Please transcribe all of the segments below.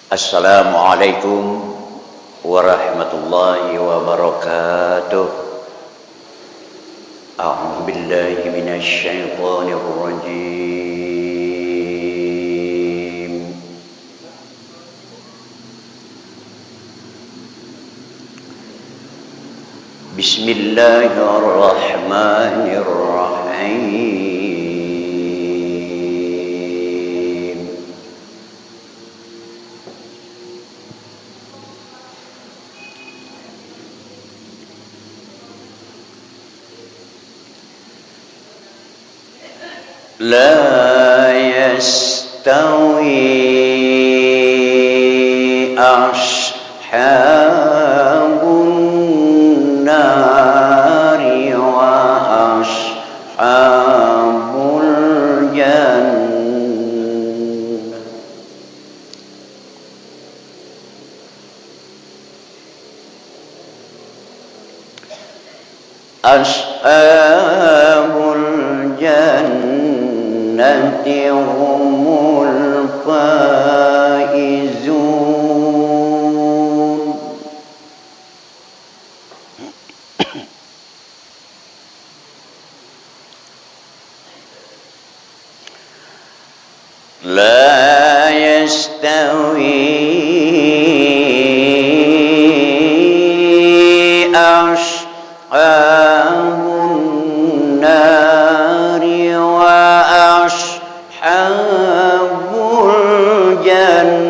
Assalamualaikum warahmatullahi wabarakatuh. A'udzu billahi minasy syaithanir rajim. Bismillahirrahmanirrahim. La yastawi ashabun nari wa ashabul jannah. Ashabul jannah humul faizun. La yastawi ashabun nari wa ashabul jannah.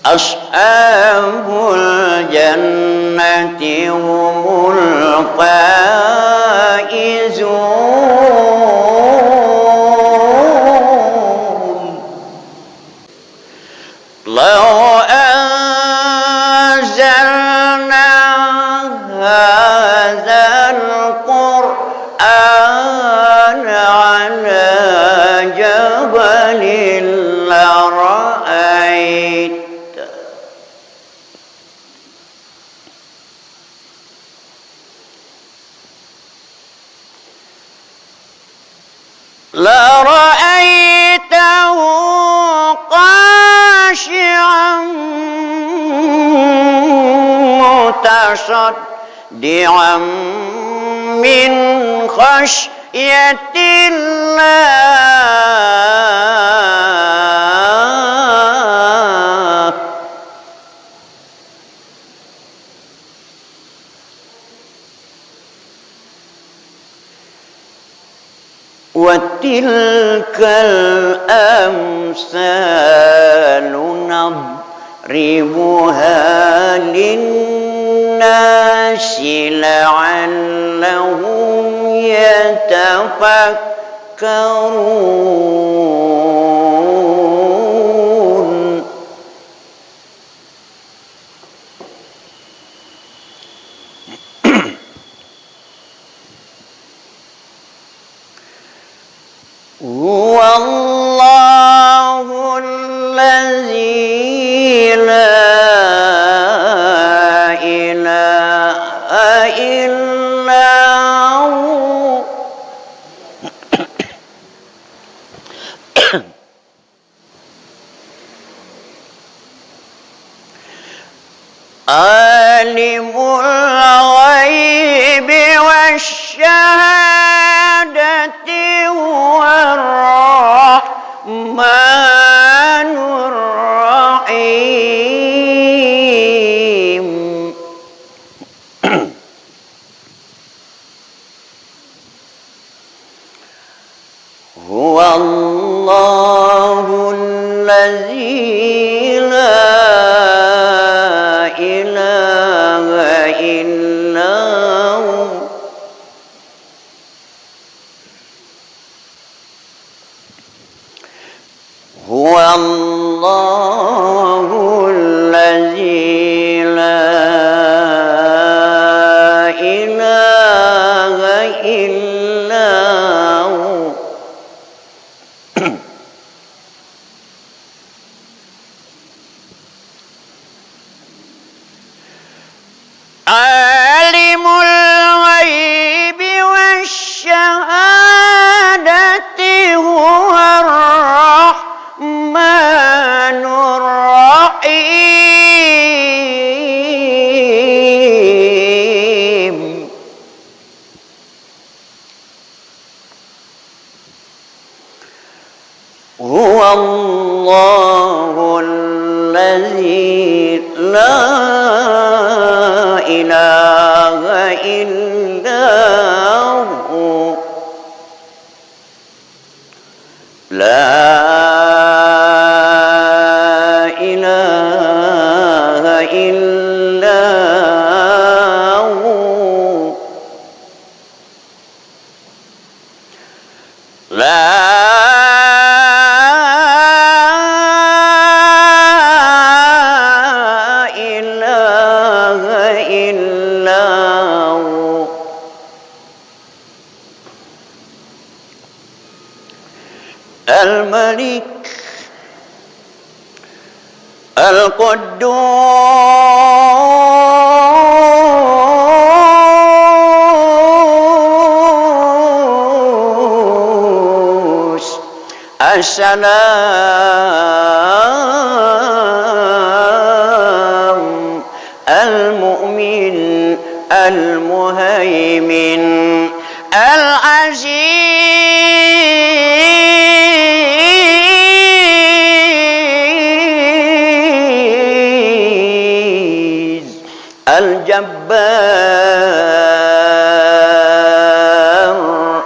Ashabul jannati humul faizun. Law anzalna hadzal qur'ana ala jabalin لرأيته خاشعا متصدعا من خشية الله. وتلك الأمثال نضربها للناس لعلهم يتفكرون. هو الله الذي لا إله إلا هو عالم الغيب والشهادة هو الرحمن الرحيم. هو الله الذي لا إله إلا هو هو الله الذي لا إله إلا هو عالم الغيب والشهادة إلا هو لا إله إلا هو لا إله إلا هو الملك القدوس السلام المؤمن المهيمن العزيز الجبار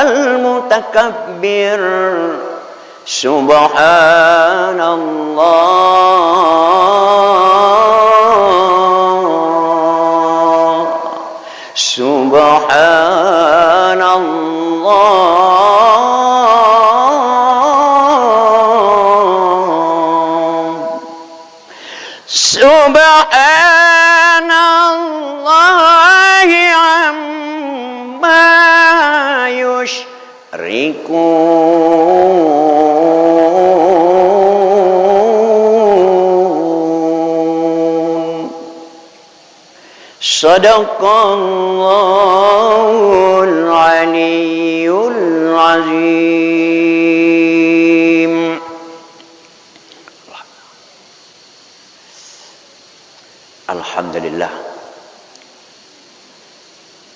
المتكبر سبحان الله سبحان الله سبحان الله عما يشركون صدق الله العلي العظيم. Alhamdulillah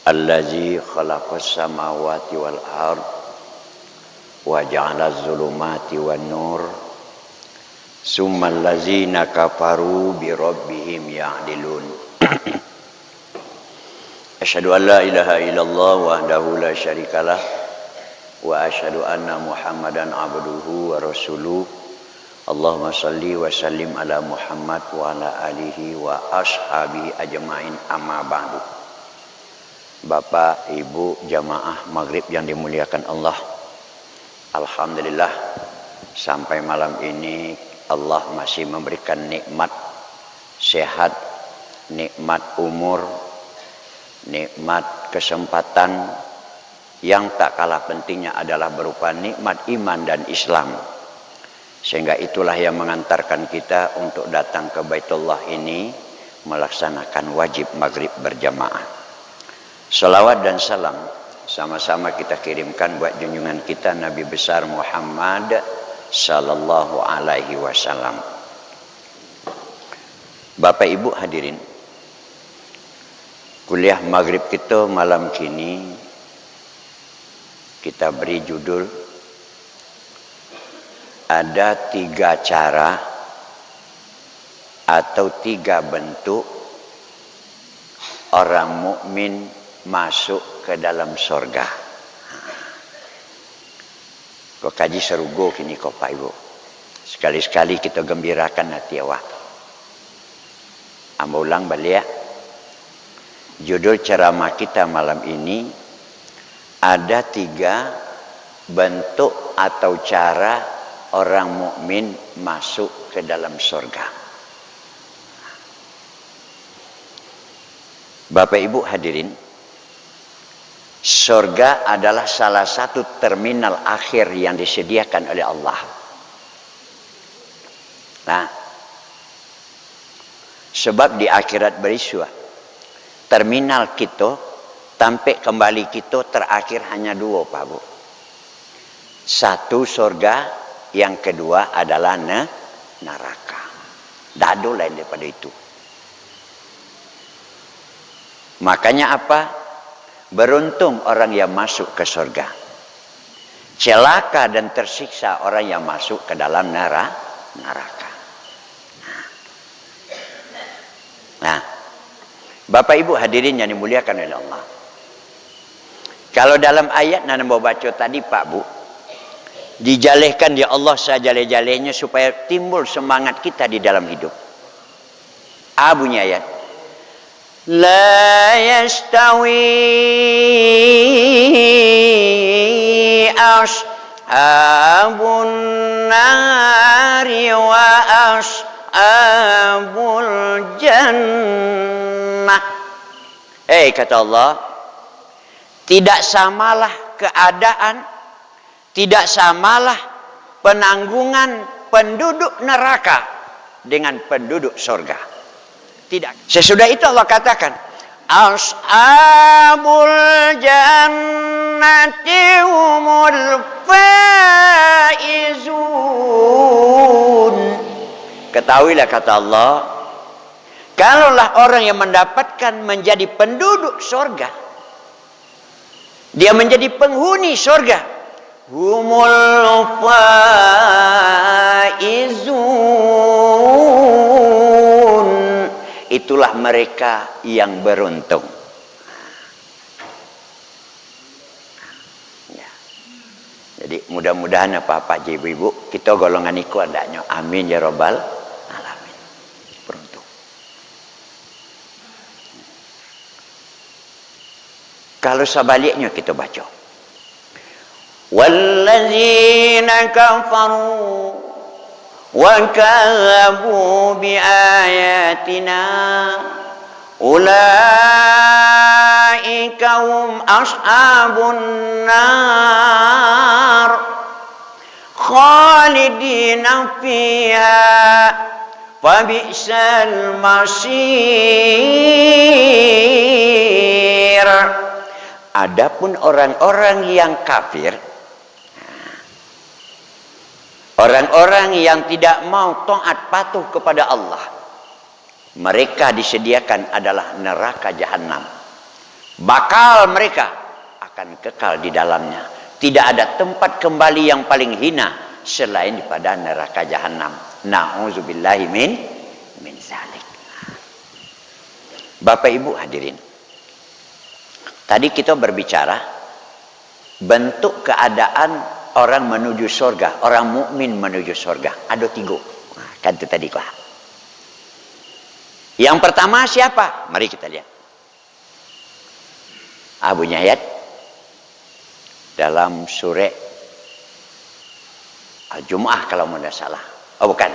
allazi khalaqas samawati wal ard wa ja'alaz zulumati wan nur summal ladzina kafaru bi rabbihim ya'dilun. Asyhadu an la ilaha illallah wahdahu la syarikalah wa asyhadu anna Muhammadan abduhu wa rasuluh. Allahumma salli wa sallim ala Muhammad wa ala alihi wa ashabihi ajma'in, amma ba'du. Bapak, Ibu, jamaah maghrib yang dimuliakan Allah, alhamdulillah sampai malam ini Allah masih memberikan nikmat sehat, nikmat umur, nikmat kesempatan yang tak kalah pentingnya adalah berupa nikmat iman dan Islam. Sehingga itulah yang mengantarkan kita untuk datang ke Baitullah ini melaksanakan wajib maghrib berjamaah. Salawat dan salam sama-sama kita kirimkan buat junjungan kita Nabi besar Muhammad sallallahu alaihi wasallam. Bapak Ibu hadirin, kuliah maghrib kita malam kini kita beri judul ada 3 cara atau 3 bentuk orang mukmin masuk ke dalam surga. Kok kaji serugo kini kok Pak Ibu. Sekali-sekali kita gembirakan hati awak. Amba ulang balik. Judul ceramah kita malam ini ada 3 bentuk atau cara orang mukmin masuk ke dalam surga. Bapak Ibu hadirin, surga adalah salah satu terminal akhir yang disediakan oleh Allah. Nah, sebab di akhirat berisua, terminal kita sampai kembali kita terakhir hanya 2 Pak Bu. 1 surga, yang kedua adalah neraka. Tak ada lain daripada itu. Makanya apa? Beruntung orang yang masuk ke surga. Celaka dan tersiksa orang yang masuk ke dalam neraka. Nah, Bapak Ibu hadirin yang dimuliakan oleh Allah. Kalau dalam ayat yang mau baca tadi Pak Bu, dijalehkan di Allah sejaleh-jalehnya supaya timbul semangat kita di dalam hidup. Bunyi ayat. La yastawi ashabun nari wa ashabul jannah. Kata Allah, tidak samalah keadaan, tidak samalah penanggungan penduduk neraka dengan penduduk surga. Tidak. Sesudah itu Allah katakan, ashabul jannati humul faizun. Ketahuilah kata Allah, kalaulah orang yang mendapatkan menjadi penduduk surga, dia menjadi penghuni surga, humul faizun, itulah mereka yang beruntung. Ya. Jadi mudah-mudahan Bapak Ibu kita golongan iku adanya. Amin ya robbal alamin. Beruntung. Kalau sebaliknya kita baca, walladzina kafaru wa kadzabu biayatina ulaika hum ashabun nar khalidina fiha fabi'sal masir. Adapun orang-orang yang kafir, orang-orang yang tidak mau taat patuh kepada Allah, mereka disediakan adalah neraka jahanam. Bakal mereka akan kekal di dalamnya. Tidak ada tempat kembali yang paling hina selain pada neraka jahanam. Na'udzubillahi min zalik. Bapak Ibu hadirin, tadi kita berbicara bentuk keadaan orang menuju surga, orang mukmin menuju surga. Ada 3. Nah, kan itu tadi lah. Yang pertama siapa? Mari kita lihat. Bunyi ayat dalam surah Al-Jumu'ah kalau tidak salah. Bukan.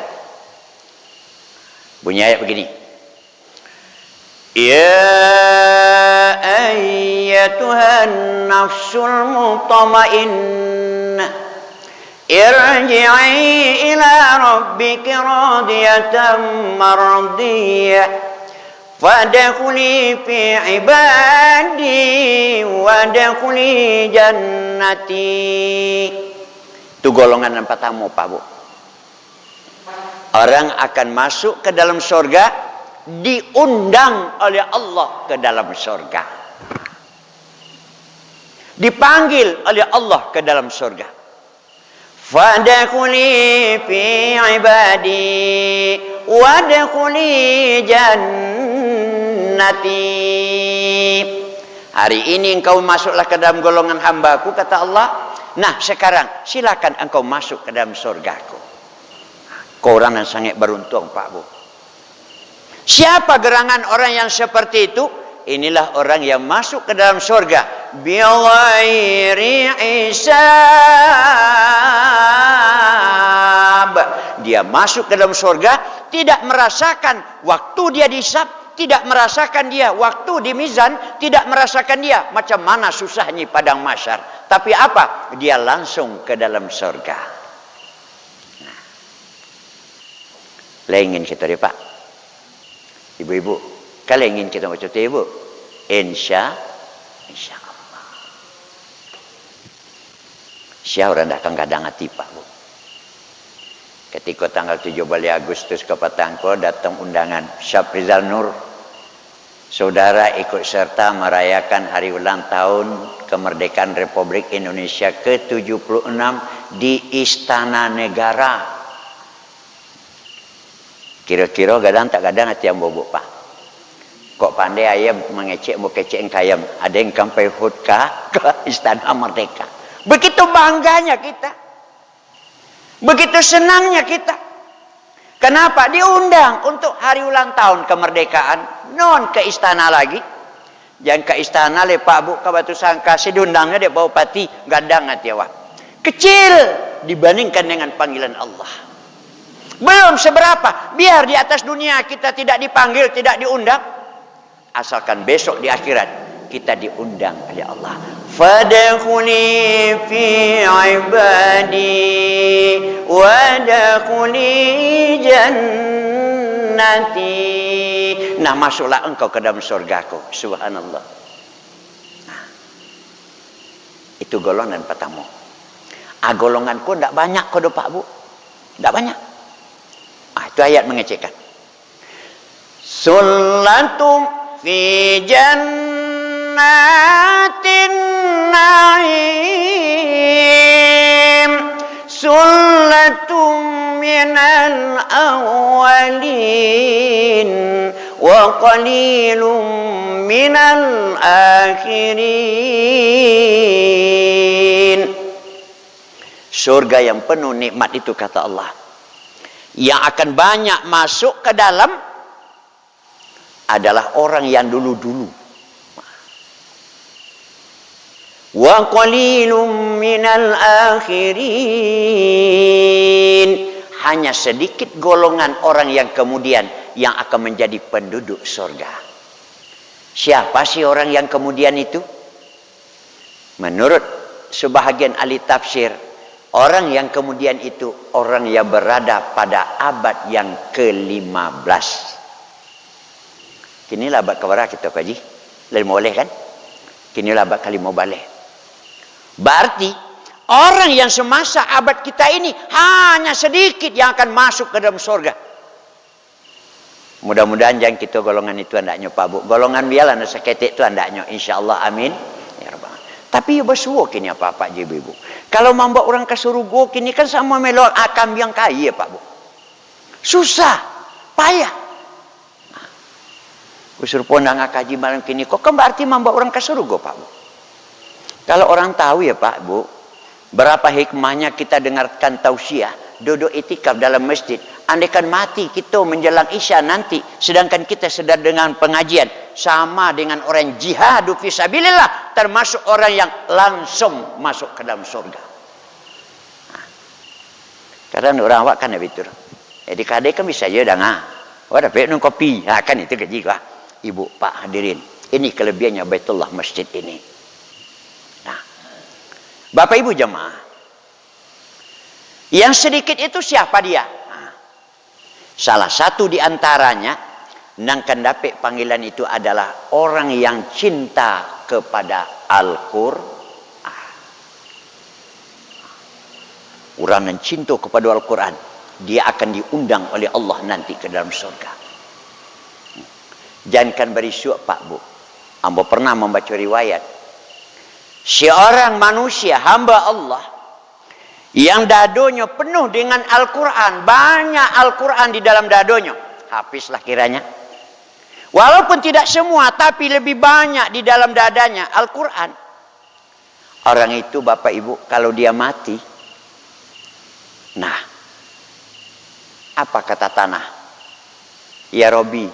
Bunyi ayat begini. Ya ayyatuhan nafsul mutmainnah irji'i ila rabbiki radiyatan mardiyah fadkhuli fi ibadi wadkhuli jannati. Itu golongan yang pertama Pak Bu. Orang akan masuk ke dalam surga, diundang oleh Allah ke dalam surga, dipanggil oleh Allah ke dalam surga. Fadkhuli fi ibadi wadkhuli jannati. Hari ini engkau masuklah ke dalam golongan hambaku, kata Allah. Nah sekarang silakan engkau masuk ke dalam surgaku. Kau orang yang sangat beruntung Pak Bu. Siapa gerangan orang yang seperti itu? Inilah orang yang masuk ke dalam surga bighairi hisab. Dia masuk ke dalam surga tidak merasakan waktu dia dihisab, tidak merasakan dia waktu di mizan, tidak merasakan dia macam mana susahnya padang mahsyar. Tapi apa? Dia langsung ke dalam surga. Nah. Lah ingin kita dia Pak. Ibu-ibu, kalau ingin kita baca ibu, insya Allah. Syah orang dah akan kadang hati Pak Bu. Ketika tanggal 17 Agustus ke Patangko datang undangan Syafrizal Nur. Saudara ikut serta merayakan hari ulang tahun kemerdekaan Republik Indonesia ke-76 di Istana Negara. Kira-kira kadang tak kadang hati yang bobok Pak. Kok pandai ayam mengecek mau kecek kayam. Ada yang sampai hudka ke Istana Merdeka. Begitu bangganya kita. Begitu senangnya kita. Kenapa? Diundang untuk hari ulang tahun kemerdekaan. Non ke istana lagi. Jangan ke istana le Pak Bu ke Batu Sangka. Sedundangnya dia bawa pati. Gadang hati awak. Kecil dibandingkan dengan panggilan Allah. Belum seberapa. Biar di atas dunia kita tidak dipanggil, tidak diundang. Asalkan besok di akhirat kita diundang oleh Allah. Fadkhuli fi ibadi wadkhuli jannati. Nah, masuklah engkau ke dalam surgaku. Subhanallah. Nah, itu golongan pertama. Golonganku tidak banyak kau Pak Bu. Tidak banyak. Itu ayat mengecekkan. Sullatum fi jannatin na'im sullatum minal awwalin wa qalilum minal akhirin. Surga yang penuh nikmat itu kata Allah, yang akan banyak masuk ke dalam adalah orang yang dulu-dulu. Wa qalilum minal akhirin. Hanya sedikit golongan orang yang kemudian yang akan menjadi penduduk surga. Siapa sih orang yang kemudian itu? Menurut sebahagian ahli tafsir, orang yang kemudian itu orang yang berada pada abad yang ke-15. Kini lah abad keberapa kita kaji? Lalu boleh kan? Kini lah abad kali mau balik. Berarti orang yang semasa abad kita ini hanya sedikit yang akan masuk ke dalam surga. Mudah-mudahan jangan kita golongan itu andaknya Pak Bu. Golongan biarlah nasa ketik itu andaknya. InsyaAllah amin. Ya Rabbal. Tapi ya bersuah kini apa-apa je ibu. Kalau membawa orang ke surga kini kan sama melok akam yang kaya Pak Bu. Susah. Payah. Usur pondang kaji malam kini kok kan berarti membawa orang ke surga Pak Bu. Kalau orang tahu ya Pak Bu, berapa hikmahnya kita dengarkan tausiah, duduk itikaf dalam masjid. Andaikan mati kita menjelang isya nanti, sedangkan kita sedang dengan pengajian, sama dengan orang jihad fi sabilillah, termasuk orang yang langsung masuk ke dalam surga. Nah, karena orang awak kan begitu. Jadi kadang kan bisa je dah ngah. Oh dapat minum kopi, kan itu gaji kah? Ibu, Pak hadirin, ini kelebihannya Baitullah masjid ini. Nah, Bapak Ibu jemaah, yang sedikit itu siapa dia? Nah, salah satu di antaranya, nangkan dapat panggilan itu adalah orang yang cinta kepada Al-Quran. Orang yang cinta kepada Al-Quran, dia akan diundang oleh Allah nanti ke dalam surga. Jangankan berisuk Pak Bu, hamba pernah membaca riwayat seorang manusia hamba Allah yang dadonya penuh dengan Al-Quran, banyak Al-Quran di dalam dadonya, hafizlah kiranya, walaupun tidak semua tapi lebih banyak di dalam dadanya Al-Quran. Orang itu Bapak Ibu kalau dia mati, nah apa kata tanah? Ya Robi,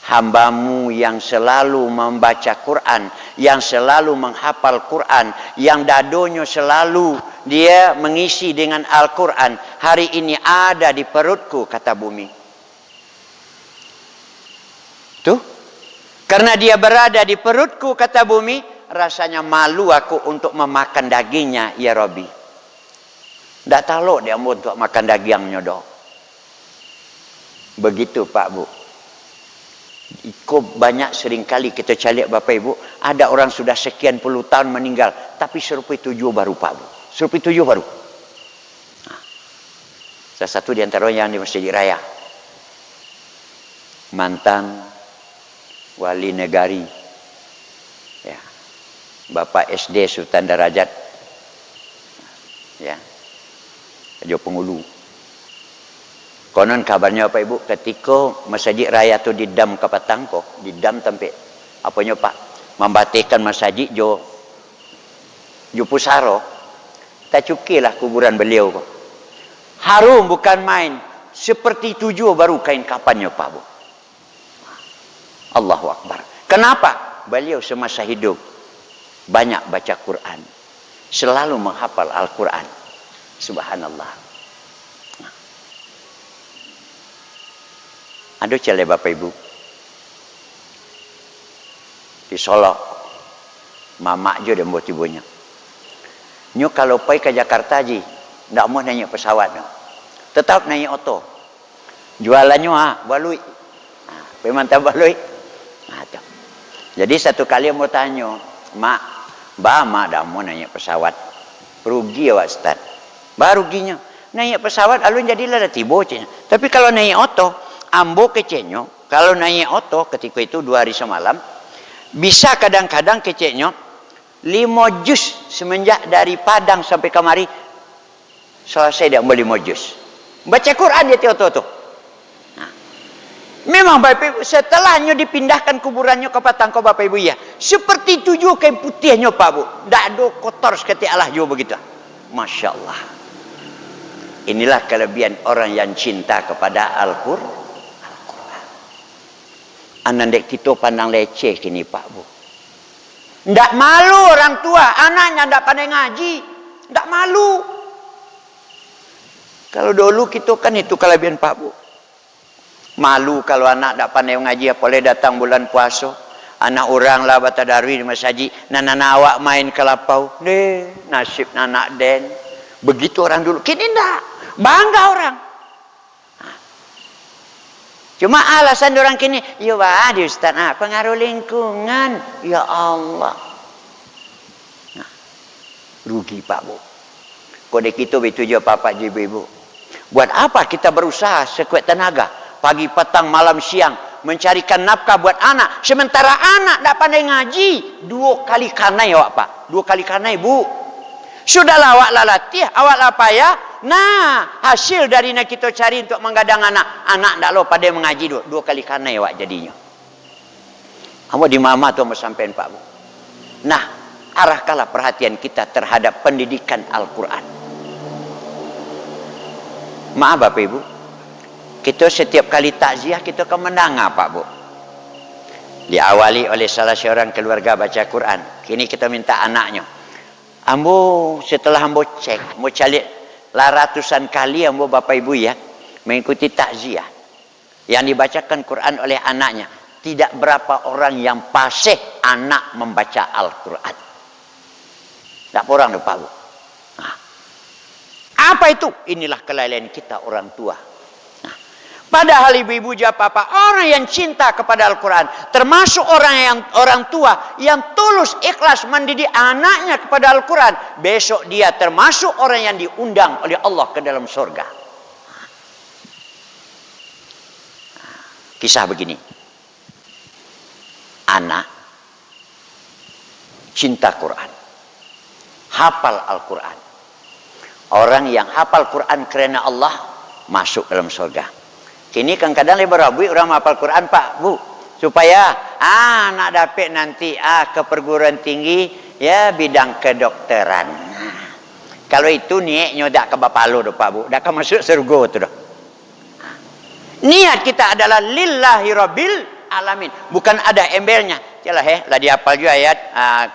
hambamu yang selalu membaca Quran, yang selalu menghafal Quran, yang dadonya selalu dia mengisi dengan Al-Quran, hari ini ada di perutku, kata bumi. Tuh, karena dia berada di perutku, kata bumi, rasanya malu aku untuk memakan dagingnya, ya Rabbi. Tak tahu dia mau untuk makan dagingnya dong. Begitu Pak Bu. Ikut banyak seringkali kita cari Bapak Ibu, ada orang sudah sekian puluh tahun meninggal, tapi serupai tujuh baru Pak Bu. Serupai tujuh baru. Nah, salah satu di antaranya yang di Masjid Raya, mantan wali negari, ya, Bapak SD Sultan Darajat, ya, Raja Pengulu. Konon kabarnya Bapak Ibu, ketika masjid raya tu didam ke petang kok, didam sampai apanya Pak, membatikan masjid jo Pusaro, tak cukilah kuburan beliau kok. Harum bukan main, seperti 7 baru kain kapannya Pak Bu. Allahu Akbar. Kenapa? Beliau semasa hidup banyak baca Quran, selalu menghafal Al-Quran. Subhanallah. Aduh cale Bapak Ibu. Di Solo, mama je dia buat ibunya. Nyu kalau pergi ke Jakarta ji, ndak mau naik pesawat. Tetap naik oto. Jualannya balui. Memang tak balui. Jadi satu kali mau tanya, mak, mak dah mau naik pesawat. Rugi ya Ustaz. Baru ruginya. Naik pesawat alun jadilah dah tiba. Tapi kalau naik oto, ambo keceknya, kalau naik oto ketika itu 2 hari semalam, bisa kadang-kadang keceknya 5 juz semenjak dari Padang sampai kemari selesai dia mau 5 juz. Baca Quran dia oto. Nah, memang Bapak Ibu, setelahnya dipindahkan kuburannya ke Patang Bapak Ibu ya, seperti 7 kain putihnya Pak Bu. Tak ada kotor seperti Allah juga begitu. Masya Allah. Inilah kelebihan orang yang cinta kepada Al-Quran. Anak kita pandang leceh kini Pak Bu. Ndak malu orang tua, anaknya ndak pandai ngaji, ndak malu. Kalau dulu kita kan itu kelebihan Pak Bu. Malu kalau anak ndak pandai ngaji, apalagi datang bulan puasa, anak orang lah batadarwi di masjid, nana awak main ke lapau, deh nasib anak den. Begitu orang dulu, kini ndak, bangga orang. Cuma alasan orang kini, ya wah di Ustaz, pengaruh lingkungan. Ya Allah. Nah, rugi Pak Bu. Kode kita betul je Bapak Ibu. Buat apa kita berusaha sekuat tenaga, pagi, petang, malam, siang, mencarikan nafkah buat anak, sementara anak tak pandai ngaji. 2 kali kanai awak Pak, 2 kali kanai Bu. Sudahlah awak lah latih, awak lah payah. Nah, hasil dari nak kita cari untuk menggadang anak. Anak tak lo pada mengaji 2 kali kanai awak jadinya. Awak di mama tu mau sampein Pak Bu. Nah, arahkanlah perhatian kita terhadap pendidikan Al-Quran. Maaf Bapak Ibu, kita setiap kali takziah kita akan mendengar Pak Bu. Diawali oleh salah seorang keluarga baca Quran. Kini kita minta anaknya. Ambo setelah ambo cek, mau cari ratusan kali ambo Bapak Ibu ya mengikuti takziah yang dibacakan Quran oleh anaknya. Tidak berapa orang yang fasih anak membaca Al-Quran. Tak orang Pak Bu. Nah, apa itu? Inilah kelalaian kita orang tua. Nah, padahal ibu-ibu papa orang yang cinta kepada Al-Quran, termasuk orang tua yang tulus ikhlas mendidik anaknya kepada Al-Quran, besok dia termasuk orang yang diundang oleh Allah ke dalam surga. Kisah begini, anak cinta Quran, hafal Al-Quran. Orang yang hafal Quran kerana Allah masuk dalam surga. Kini kadang-kadang lebar rabui orang hafal Quran Pak Bu, supaya nak dapat nanti ke perguruan tinggi ya bidang kedokteran. Kalau itu niatnya dak ke bapalo Pak Bu, dak ke masuk surga tu dah. Niat kita adalah lillahi rabbil alamin, bukan ada embelnya. Yalah lah dihafal juga ayat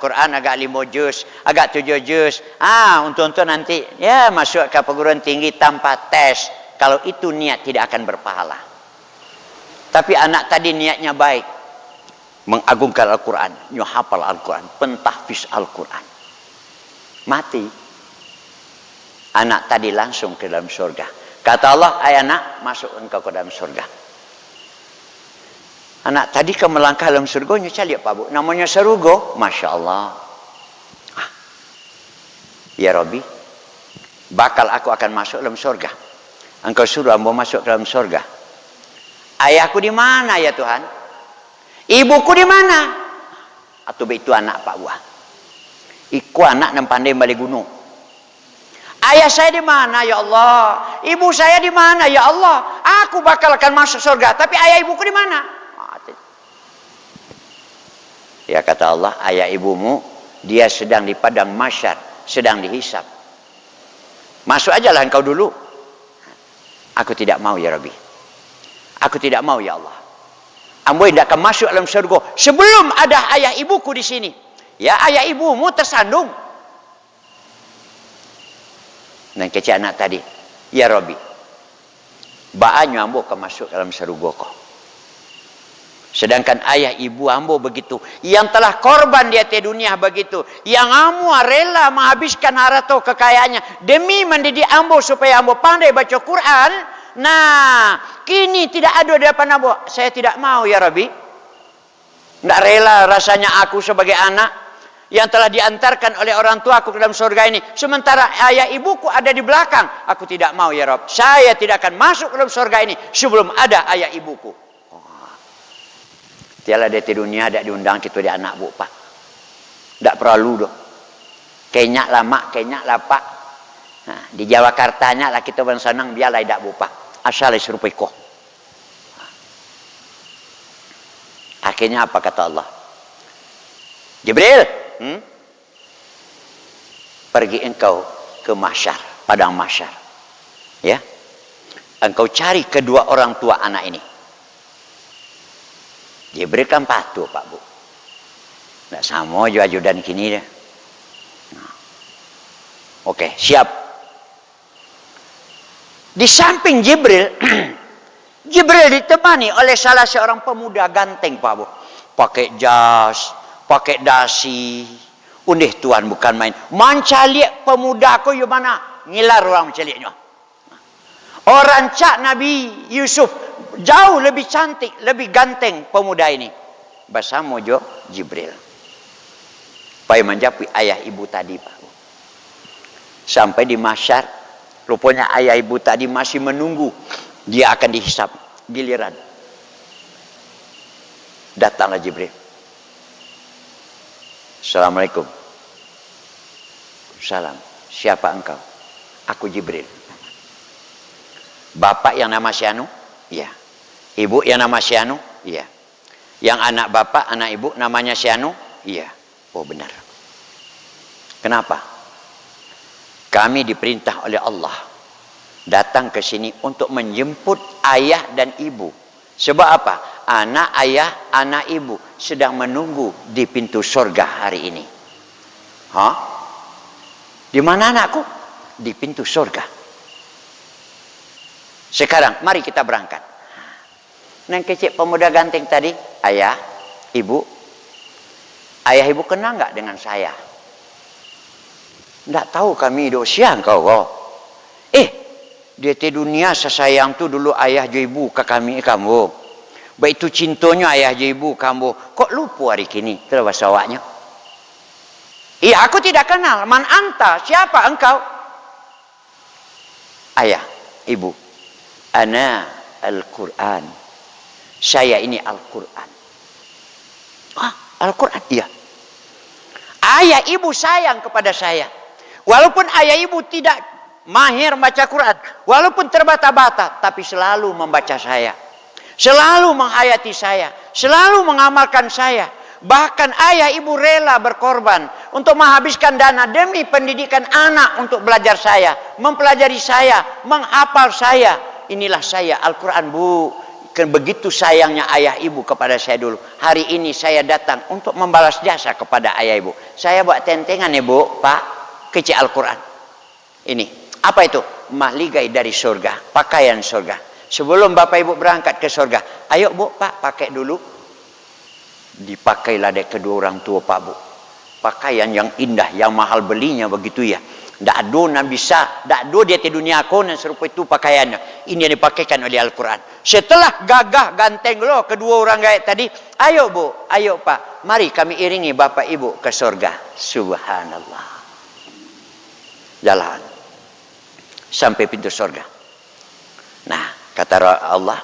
Quran agak 5 juz, agak 7 juz. Untuk nanti ya masuk ke perguruan tinggi tanpa tes. Kalau itu niat tidak akan berpahala. Tapi anak tadi niatnya baik, mengagungkan Al-Quran, hafal Al-Quran, pentahfiz Al-Quran. Mati. Anak tadi langsung ke dalam surga. Kata Allah, "Hai anak, masuk engkau ke dalam surga." Anak tadi ke melangkah dalam surga, lihat Pak Bu, namanya surga, Masya Allah. Ya Rabbi, bakal aku akan masuk dalam surga. Engkau suruh hamba masuk dalam surga. Ayahku di mana ya Tuhan? Ibuku di mana? Atau itu anak Pak Buah. Iku anak yang pandai balik gunung. Ayah saya di mana ya Allah? Ibu saya di mana ya Allah? Aku bakal akan masuk surga, tapi ayah ibuku di mana? Ya kata Allah, ayah ibumu dia sedang di padang mahsyar, sedang dihisap. Masuk ajalah engkau dulu. Aku tidak mau ya Rabbi. Aku tidak mau ya Allah. Ambo tidak akan masuk dalam surga sebelum ada ayah ibuku di sini. Ya ayah ibumu tersandung. Dan kecil anak tadi, ya Rabbi, baannya ambo akan masuk dalam surga kau. Sedangkan ayah ibu ambo begitu, yang telah korban di atas dunia begitu, yang ambo rela menghabiskan harta kekayaannya demi mendidik ambo supaya ambo pandai baca Quran. Nah, kini tidak ada di depan ambo. Saya tidak mau ya Rabbi. Tidak rela rasanya aku sebagai anak yang telah diantarkan oleh orang tua aku ke dalam surga ini, sementara ayah ibuku ada di belakang. Aku tidak mau ya Rabb. Saya tidak akan masuk ke dalam surga ini sebelum ada ayah ibuku. Tiada di dunia ada diundang kita di anak bu pak. Tak perlu doh. Kayaknya lama, kayaknya lapak. Nah, di Jawa Kartanya lah kita bersenang biarlah tidak bu pak. Asal serupai kok. Akhirnya apa kata Allah? Jibril, pergi engkau ke mahsyar, padang mahsyar. Ya. Engkau cari kedua orang tua anak ini. Jibril kan patuh Pak Bu. Tidak sama juga ajudan kini dia. Nah. Oke, siap. Di samping Jibril, Jibril ditemani oleh salah seorang pemuda ganteng Pak Bu. Pakai jas, pakai dasi. Undih Tuhan bukan main. Mancalik pemuda aku yang mana? Ngilar orang mencaliknya. Orang cak Nabi Yusuf jauh lebih cantik, lebih ganteng pemuda ini. Bersama jo Jibril. Pai menjapui ayah ibu tadi Pak. Sampai di mahsyar, rupanya ayah ibu tadi masih menunggu. Dia akan dihisap giliran. Datanglah Jibril. Assalamualaikum. Salam. Siapa engkau? Aku Jibril. Bapak yang nama Syanu? Iya. Ibu yang nama Syanu? Iya. Yang anak bapak, anak ibu namanya Syanu? Iya. Oh benar. Kenapa? Kami diperintah oleh Allah datang ke sini untuk menjemput ayah dan ibu. Sebab apa? Anak ayah, anak ibu sedang menunggu di pintu surga hari ini. Hah? Di mana anakku? Di pintu surga. Sekarang mari kita berangkat. Neng kecil pemuda ganteng tadi, ayah, ibu. Ayah ibu kenal nggak dengan saya? Nggak tahu kami dosia engkau. Dia di dunia sesayang tu dulu ayah jo ibu ke kami kamu. Baik itu cintanya ayah jo ibu kamu. Kok lupa hari kini? Terus bahasa awaknya. Iya, aku tidak kenal. Man anta? Siapa engkau? Ayah, ibu. Ana Al-Quran. Saya ini Al-Quran. Al-Quran? Iya. Ayah ibu sayang kepada saya. Walaupun ayah ibu tidak mahir membaca Quran. Walaupun terbata-bata. Tapi selalu membaca saya. Selalu menghayati saya. Selalu mengamalkan saya. Bahkan ayah ibu rela berkorban untuk menghabiskan dana demi pendidikan anak untuk belajar saya, mempelajari saya, menghafal saya. Inilah saya Al-Quran bu. Begitu sayangnya ayah ibu kepada saya dulu. Hari ini saya datang untuk membalas jasa kepada ayah ibu. Saya buat tentengan ya bu, pak, kecil Al-Quran. Ini apa itu? Mahligai dari surga, pakaian surga. Sebelum bapak ibu berangkat ke surga, ayo bu, pak, pakai dulu. Dipakailah dari kedua orang tua Pak Bu. Pakaian yang indah, yang mahal belinya begitu ya. Tak ada nak bisa, tak ada dia di dunia aku yang serupa itu pakaiannya. Ini yang dipakaikan oleh Al-Quran. Setelah gagah ganteng loh kedua orang gaya tadi. Ayo Bu, ayo Pak. Mari kami iringi Bapak Ibu ke surga. Subhanallah. Jalan. Sampai pintu surga. Nah, kata Allah.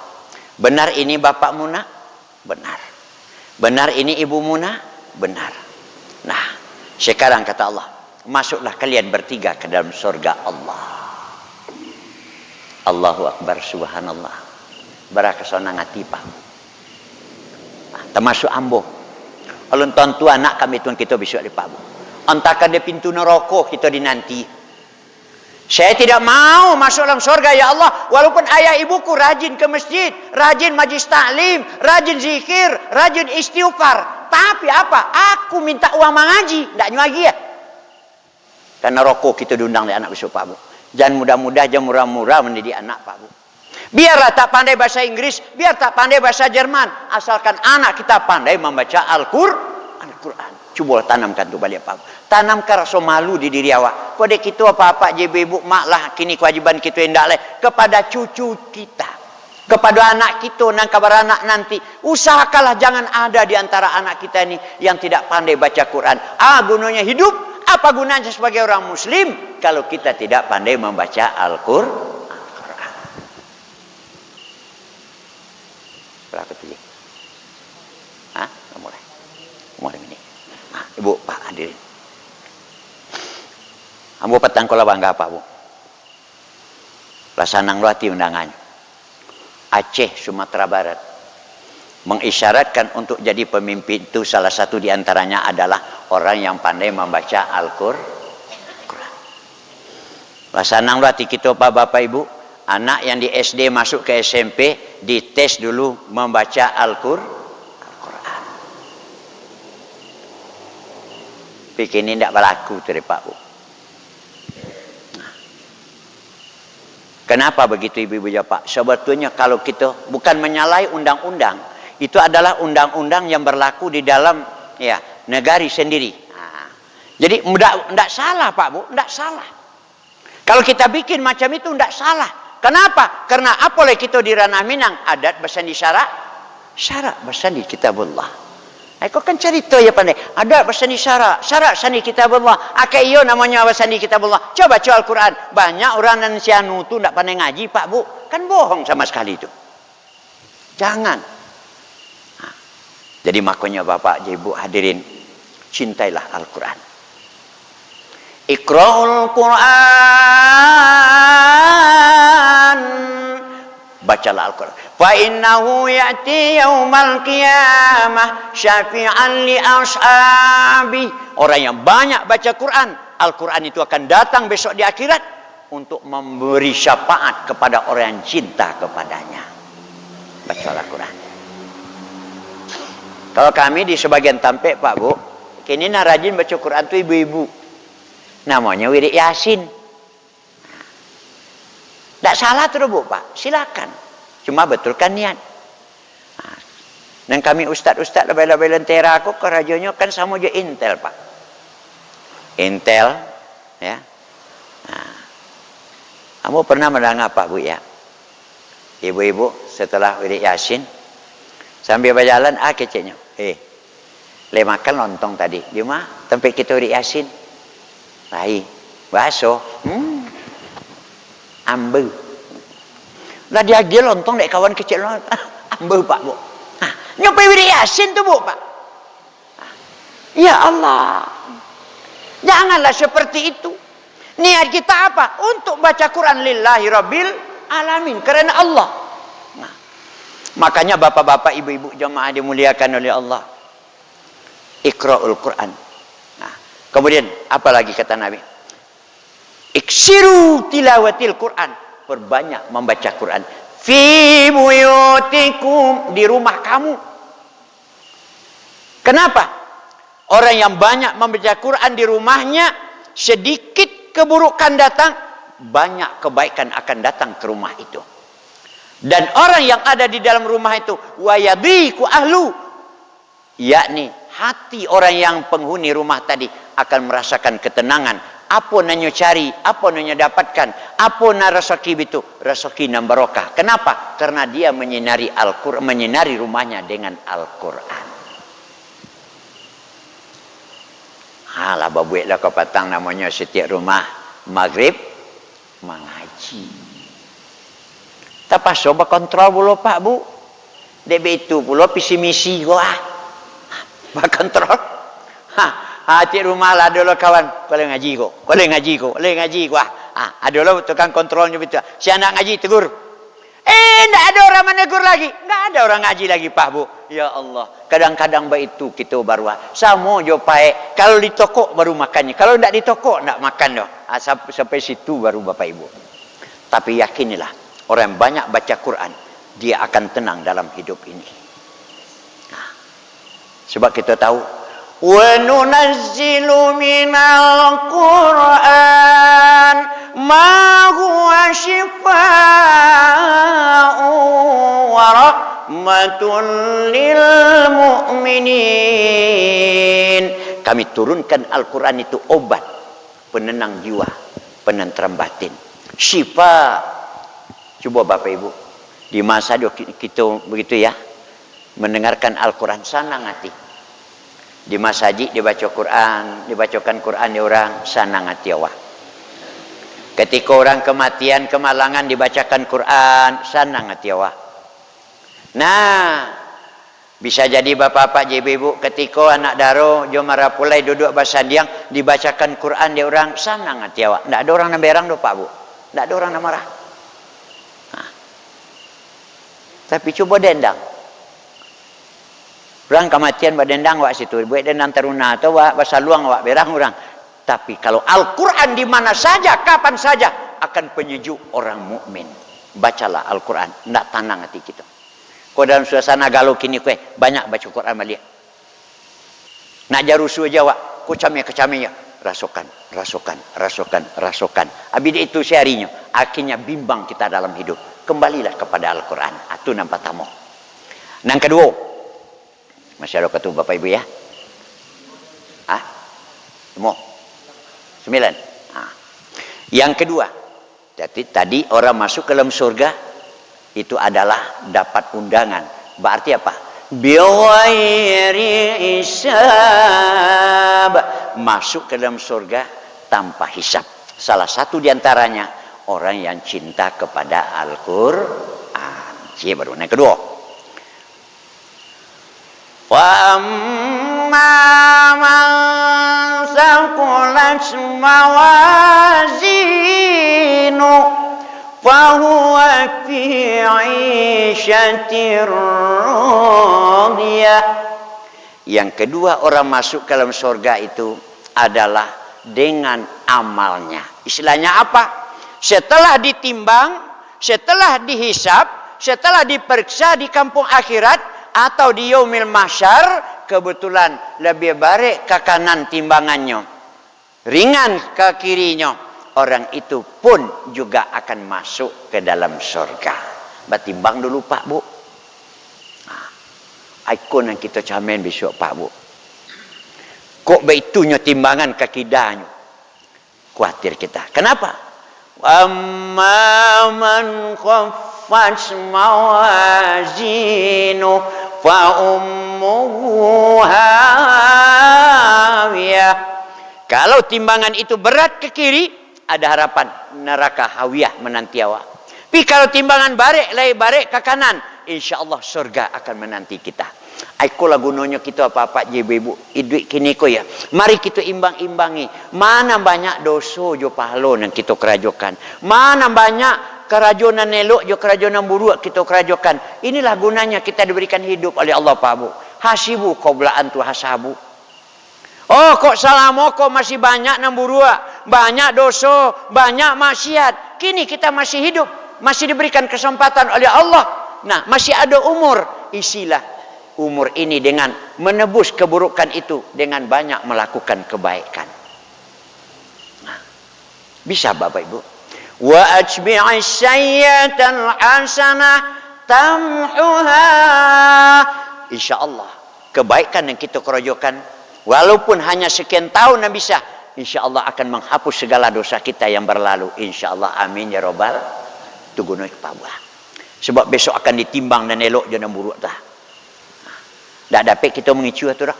Benar ini Bapak Muna? Benar. Benar ini Ibu Muna? Benar. Nah, sekarang kata Allah, masuklah kalian bertiga ke dalam surga Allah. Allahu Akbar, subhanallah. Berakasona ngati Pak. Termasuk ambo. Alun tentu anak kami tuan kita besok di Pak. Antakan dia pintu neraka kita dinanti. Saya tidak mau masuk dalam surga ya Allah. Walaupun ayah ibuku rajin ke masjid, rajin majlis taklim, rajin zikir, rajin istighfar. Tapi apa? Aku minta uang mengaji. Tak nyuagi ya. Karena rokok kita diundang oleh anak besok Pak Bu. Jangan mudah-mudah, jangan murah-murah mendidik anak Pak Bu. Biarlah tak pandai bahasa Inggris, biar tak pandai bahasa Jerman. Asalkan anak kita pandai membaca Al-Quran. Cuba tanamkan tu balik Pak Bu. Tanamkan rasa malu di diri awak. Pada kita apa-apa je ibu mak lah. Kini kewajiban kita yang tak leh. Kepada cucu kita. Kepada anak kita dan kabar anak nanti. Usahakanlah jangan ada di antara anak kita ini yang tidak pandai baca Quran. Gunanya hidup. Apa gunanya sebagai orang muslim kalau kita tidak pandai membaca Al-Quran? Berapa tu je? Mulai ini. Ibu, Pak hadirin. Ambo petang kala bangga Pak Bu. Lasanang luati undangan. Aceh, Sumatera Barat. Mengisyaratkan untuk jadi pemimpin itu salah satu di antaranya adalah orang yang pandai membaca Al-Quran. Lasanang luati kita Bapak Ibu. Anak yang di SD masuk ke SMP dites dulu membaca Al-Quran. Pikir ini tidak berlaku dari Pak Bu. Kenapa begitu ibu-ibu ya Pak? Sebetulnya kalau kita bukan menyalahi undang-undang, itu adalah undang-undang yang berlaku di dalam ya negara sendiri. Jadi tidak salah Pak Bu, tidak salah. Kalau kita bikin macam itu tidak salah. Kenapa? Karena apalagi kita di ranah Minang adat bersandi syarak bersandi kitabullah. Aku kan cerita ya pandai. Ada bersandi syarak sandi kitabullah. Akai iyo namanya bersandi kitabullah. Coba Al-Quran. Banyak orang dan sianu tu tidak pandai ngaji Pak Bu. Kan bohong sama sekali itu. Jangan. Jadi makanya Bapak Ibu hadirin, cintailah Al-Quran. Iqra'ul Quran. Bacalah Al-Quran. Fa innahu ya'ti yaumal qiyamah syafi'an li ashabi. Orang yang banyak baca Quran, Al-Quran itu akan datang besok di akhirat untuk memberi syafaat kepada orang yang cinta kepadanya. Bacalah Al-Quran. Kalau kami di sebagian Tampek Pak Bu, kini rajin baca Quran tu ibu-ibu. Namanya Wirid Yasin. Tak salah tu Bu Pak, silakan. Cuma betulkan niat. Dan kami ustaz-ustaz lebih-lebih lentera aku kerajanya kan sama je Intel Pak. Intel, ya. Kamu pernah mendengar Pak Bu ya? Ibu-ibu setelah Wirid Yasin sambil berjalan keceknya. Le makan lontong tadi. Di mana? Tempat kita Wirid Yasin. Lai, bakso. Ambil. Lah dia lontong dek kawan kecil ambil Pak Bu. Nyampe Wirid Yasin tu Bu Pak. Ya Allah. Janganlah seperti itu. Niat kita apa? Untuk baca Quran lillahi rabbil alamin. Kerana Allah. Makanya bapak-bapak, ibu-ibu jemaah dimuliakan oleh Allah. Iqra'ul Quran. Kemudian apa lagi kata Nabi? Iksiru tilawatil Quran. Perbanyak membaca Quran. Fi buyutikum, di rumah kamu. Kenapa? Orang yang banyak membaca Quran di rumahnya, sedikit keburukan datang, banyak kebaikan akan datang ke rumah itu. Dan orang yang ada di dalam rumah itu, wayadiku ahlu, yakni hati orang yang penghuni rumah tadi akan merasakan ketenangan. Apa nanya cari, apa nanya dapatkan, apa na rezeki itu, rezeki nan barokah. Kenapa? Karena dia menyinari Al-Quran, menyinari rumahnya dengan Al-Quran. Halah babuiklah kau patang namanya setiap rumah maghrib mengaji. Tapi coba kontrol dulu Pak Bu. DB itu pula visi misi gua. Kontrol. Cik rumah lah dulu kawan. Boleh ngaji kok. Boleh ngaji kok. Boleh ngaji kok. Ada lo tukang kontrolnya betul. Si anak ngaji tegur. Enggak ada orang menegur lagi. Enggak ada orang ngaji lagi, Pak Bu. Ya Allah. Kadang-kadang begitu kita baru. Sama jo pae. Kalau di toko baru makannya. Kalau enggak di toko enggak makan doh. Sampai situ baru Bapak Ibu. Tapi yakinilah, orang yang banyak baca Quran, dia akan tenang dalam hidup ini. Nah, sebab kita tahu, wa nunazzilu minal Qur'an ma huwa shifaa'un wa rahmatun lil mu'minin. Kami turunkan Al-Quran itu obat, penenang jiwa, penentram batin. Syifa. Coba Bapak Ibu, di masa kita begitu ya, mendengarkan Al-Quran, senang hati. Di masjid dibaca Quran, dibacakan Quran di orang, senang hati awak. Ketika orang kematian, kemalangan, dibacakan Quran, senang hati awak. Nah, bisa jadi bapak-bapak, ibu-ibu, ketika anak daro, jomara pulai duduk basandiang, dibacakan Quran di orang, senang hati awak. Tidak ada orang yang berang do Pak Bu. Tidak ada orang yang marah. Nah. Tapi coba dendang. Orang kematian buat dendang wak situ. Buat dendang teruna atau wak bahasa luang wak berang orang. Tapi kalau Al-Quran di mana saja, kapan saja, akan penyejuk orang mukmin. Bacalah Al-Quran. Tidak tenang hati kita. Kau dalam suasana galau kini kue, banyak baca Quran balik. Nak jarusu aja wak. Kau camia-kecamia. Rasokan. Habis itu seharinya, akhirnya bimbang kita dalam hidup. Kembalilah kepada Al-Quran. Itu nampak tamu. Yang kedua, masih ada ketua Bapak Ibu ya? Semua? 9. Yang kedua, jadi tadi orang masuk ke dalam surga, itu adalah dapat undangan. Berarti apa? Biwairi hisab. Masuk ke dalam surga tanpa hisab. Salah satu diantaranya orang yang cinta kepada Al-Quran. Baru yang kedua. Wa amma man saqulat mawazinu fahuwa fi 'ishatir radiyah. Yang kedua orang masuk ke dalam surga itu adalah dengan amalnya. Istilahnya apa? Setelah ditimbang, setelah dihisab, setelah diperiksa di kampung akhirat atau di yaumil mahsyar, kebetulan lebih baik ke kanan timbangannya, ringan ke kirinya, orang itu pun juga akan masuk ke dalam surga. Batimbang dulu Pak Bu. Ikon yang kita camen besok Pak Bu. Kok beitunya timbangan kakidanya? Khawatir kita. Kenapa? Amma man khaffat mawazinu fa ummuhu hawiyah. Kalau timbangan itu berat ke kiri, ada harapan neraka hawiyah menanti awak. Tapi kalau timbangan barek ke kanan, insya-Allah surga akan menanti kita. Aikolah gunanya kita apa-apa ibu-ibu duit kini ko ya. Mari kita imbang-imbangi. Mana banyak dosa jo pahala yang kita kerajokan. Mana banyak kerajonan elok jo kerajonan buruk kita kerajokan. Inilah gunanya kita diberikan hidup oleh Allah Pak Bu. Hasibu qabla antu hasabu. Oh kok salamo kok masih banyak nan buruk, banyak dosa, banyak maksiat. Kini kita masih hidup, masih diberikan kesempatan oleh Allah. Nah, masih ada umur, isilah umur ini dengan menebus keburukan itu dengan banyak melakukan kebaikan. Nah, bisa Bapak Ibu. Wa atbi'is sayyi'atal hasanah tamhuha. Insyaallah kebaikan yang kita kerojokan walaupun hanya sekian tahun yang bisa, insyaallah akan menghapus segala dosa kita yang berlalu. Insyaallah amin ya robbal. Itu gunanya Pak Bu. Sebab besok akan ditimbang dan elok jangan buruk dah. Tak dapat kita mengicu tu dah.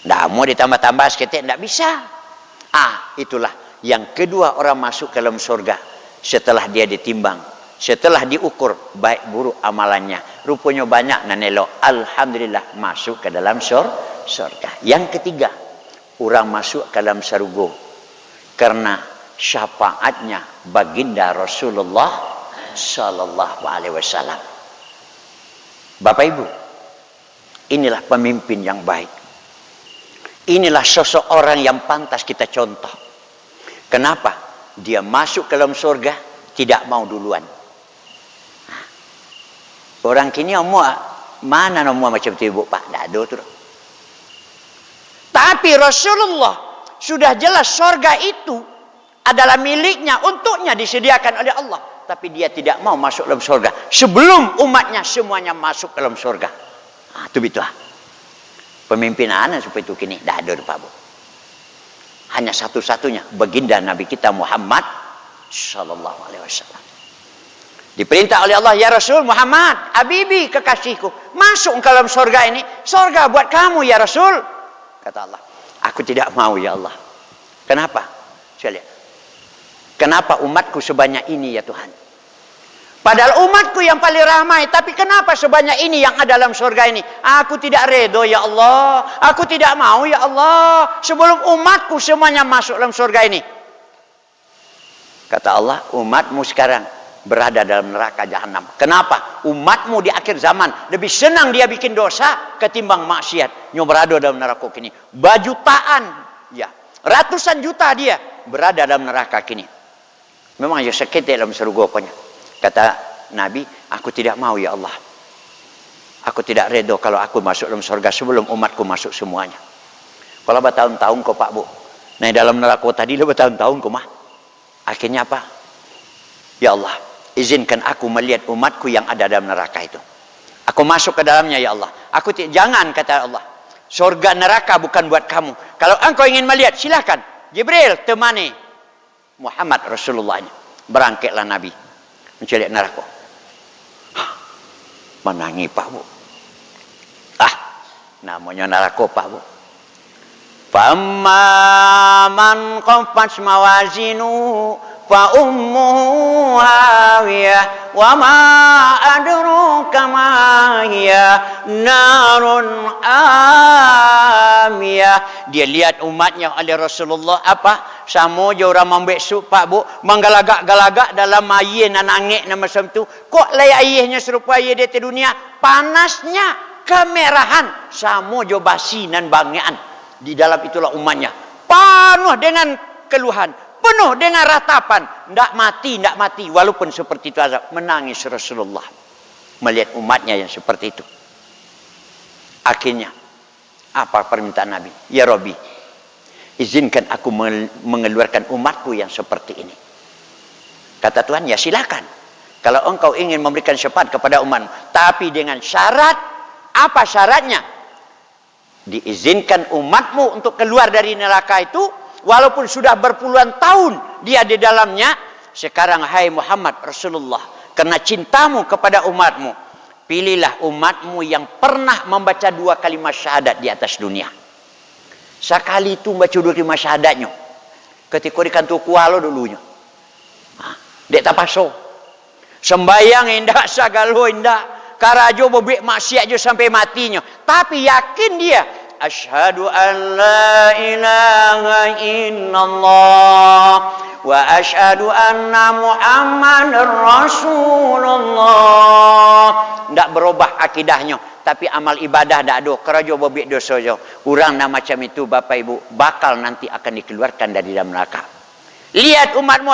Tak mau ditambah-tambah seketik, tak bisa. Itulah yang kedua orang masuk ke dalam surga. Setelah dia ditimbang, setelah diukur baik buruk amalannya, rupanya banyak dan elok. Alhamdulillah masuk ke dalam surga. Yang ketiga, orang masuk ke dalam surga karena syafaatnya baginda Rasulullah sallallahu alaihi wasallam. Bapak Ibu, inilah pemimpin yang baik. Inilah sosok orang yang pantas kita contoh. Kenapa? Dia masuk ke dalam surga tidak mau duluan. Orang kini mana nomor macam tu ibu pak? Tak ada tu. Tapi Rasulullah sudah jelas surga itu adalah miliknya, untuknya disediakan oleh Allah. Tapi dia tidak mau masuk dalam surga sebelum umatnya semuanya masuk dalam surga. Itu betul. Pemimpin anak supaya itu kini dah ada Pak Bu. Hanya satu-satunya baginda Nabi kita Muhammad sallallahu alaihi wasallam. Diperintah oleh Allah, ya Rasul Muhammad, Habibi kekasihku, masuk ke dalam surga ini. Surga buat kamu ya Rasul. Kata Allah, aku tidak mau ya Allah. Kenapa? Saya lihat. Kenapa umatku sebanyak ini ya Tuhan? Padahal umatku yang paling ramai, tapi kenapa sebanyak ini yang ada dalam surga ini? Aku tidak redo ya Allah. Aku tidak mau ya Allah. Sebelum umatku semuanya masuk dalam surga ini. Kata Allah, umatmu sekarang berada dalam neraka jahanam. Kenapa? Umatmu di akhir zaman lebih senang dia bikin dosa ketimbang maksiat. Nyo berada dalam neraka kini. Bajutaan, ya, ratusan juta dia berada dalam neraka kini. Memang ya sakit dalam surga punya. Kata Nabi, aku tidak mau ya Allah. Aku tidak redo kalau aku masuk dalam surga sebelum umatku masuk semuanya. Kalau bertahun-tahun kau Pak Bu. Nah dalam neraka tadi lu bertahun-tahun kau mah. Akhirnya apa? Ya Allah, izinkan aku melihat umatku yang ada dalam neraka itu. Aku masuk ke dalamnya ya Allah. Jangan kata Allah. Surga neraka bukan buat kamu. Kalau engkau ingin melihat silakan. Jibril temani Muhammad Rasulullah ini. Berangkatlah Nabi mencari neraka. Menangi Pak Bu. Namanya neraka Pak Bu. Famma man khaffat mawazinu fa ummuhu hawiyah wa ma adruka ma hiya narun amiyah. Dia lihat umatnya oleh Rasulullah apa? Sama je orang membesuk Pak Bu, menggalagak-galagak dalam air dan angin macam tu. Kok lay airnya serupa air di dunia? Panasnya, kemerahan, sama je basi dan bangian. Di dalam itulah umatnya penuh dengan keluhan, penuh dengan ratapan, ndak mati, walaupun seperti itu azab. Menangis Rasulullah melihat umatnya yang seperti itu. Akhirnya apa permintaan Nabi? Ya Rabbi, izinkan aku mengeluarkan umatku yang seperti ini. Kata Tuhan, ya silakan. Kalau engkau ingin memberikan syafaat kepada umatmu, tapi dengan syarat. Apa syaratnya? Diizinkan umatmu untuk keluar dari neraka itu, walaupun sudah berpuluhan tahun dia di dalamnya. Sekarang hai Muhammad Rasulullah, karena cintamu kepada umatmu, pilihlah umatmu yang pernah membaca 2 kalimat syahadat di atas dunia. Sekali itu baca 2 kalimat syahadatnya ketika di kantor kualo dulunya. Dek tapaso sembayang indah, sagalo indah, karajo bobek maksiat je sampai matinya, tapi yakin dia asyhadu an la ilaha illallah wa asyhadu anna muhammadar rasulullah. Ndak berubah akidahnya, tapi amal ibadah dak ada, karajo bobek dosa je. Urang nak macam itu Bapak Ibu bakal nanti akan dikeluarkan dari dalam neraka. Lihat umatmu,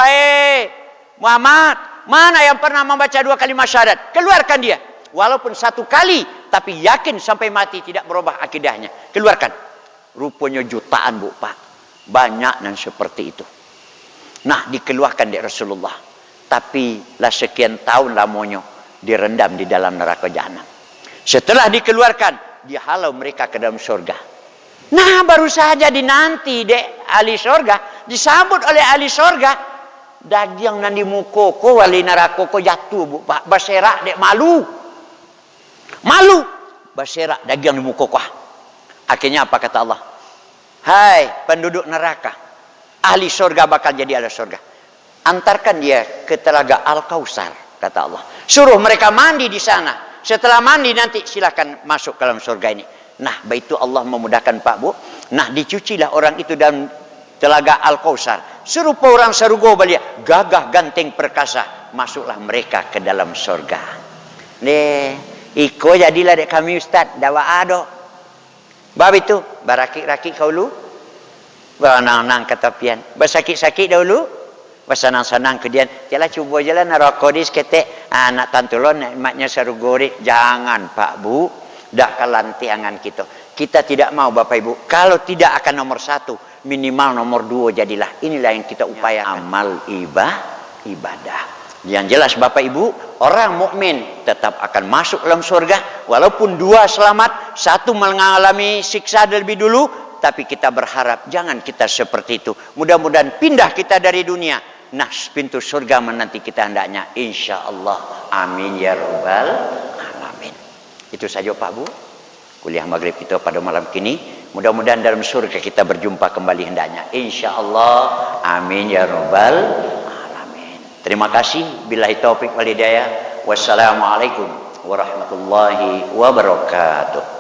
Muhammad, mana yang pernah membaca 2 kalimat syahadat? Keluarkan dia. Walaupun 1 kali, tapi yakin sampai mati tidak berubah akidahnya. Keluarkan. Rupanya jutaan Bu Pak. Banyak dan seperti itu. Nah, dikeluarkan dari Rasulullah. Tapi lah sekian tahun lamanya direndam di dalam neraka jahanam. Setelah dikeluarkan, dihalau mereka ke dalam surga. Nah, baru saja dinanti dek ahli surga, disambut oleh ahli surga. Daging nan di muka ko wali neraka ko jatuh Bu Pak. Baserak dek malu. Malu baserak daging di muka kau. Akhirnya apa kata Allah? Hai penduduk neraka, ahli surga bakal jadi ahli surga. Antarkan dia ke telaga Al-Kausar, kata Allah. Suruh mereka mandi di sana. Setelah mandi nanti silakan masuk ke dalam surga ini. Nah, begitu Allah memudahkan Pak Bu. Nah, dicucilah orang itu dalam telaga Al-Kausar. Serupa orang sarugo balia, gagah ganteng perkasa. Masuklah mereka ke dalam surga. Iko jadilah dek kami ustaz, dawa ado. Bab itu, barakik-rakik kau lu. Banang-nang ketapian. Bersakit-sakit dahulu. Bersenang-senang kemudian. Jalan cuba jalan narokodis ketek. Anak tantulon, nikmatnya sarugori. Jangan Pak Bu. Dak kalanti angan kita. Kita tidak mau Bapak Ibu. Kalau tidak akan nomor 1. Minimal nomor 2 jadilah. Inilah yang kita upayakan. Amal ibadah. Yang jelas Bapak Ibu. Orang mukmin tetap akan masuk dalam surga. Walaupun 2 selamat. 1 mengalami siksa lebih dulu. Tapi kita berharap jangan kita seperti itu. Mudah-mudahan pindah kita dari dunia. Nah, pintu surga menanti kita hendaknya. Insya Allah. Amin ya rabbal alamin. Itu saja Pak Bu. Kuliah maghrib kita pada malam kini. Mudah-mudahan dalam surga kita berjumpa kembali hendaknya. Insya Allah. Amin ya rabbal alamin. Terima kasih. Billahi taufiq wal hidayah. Wassalamualaikum warahmatullahi wabarakatuh.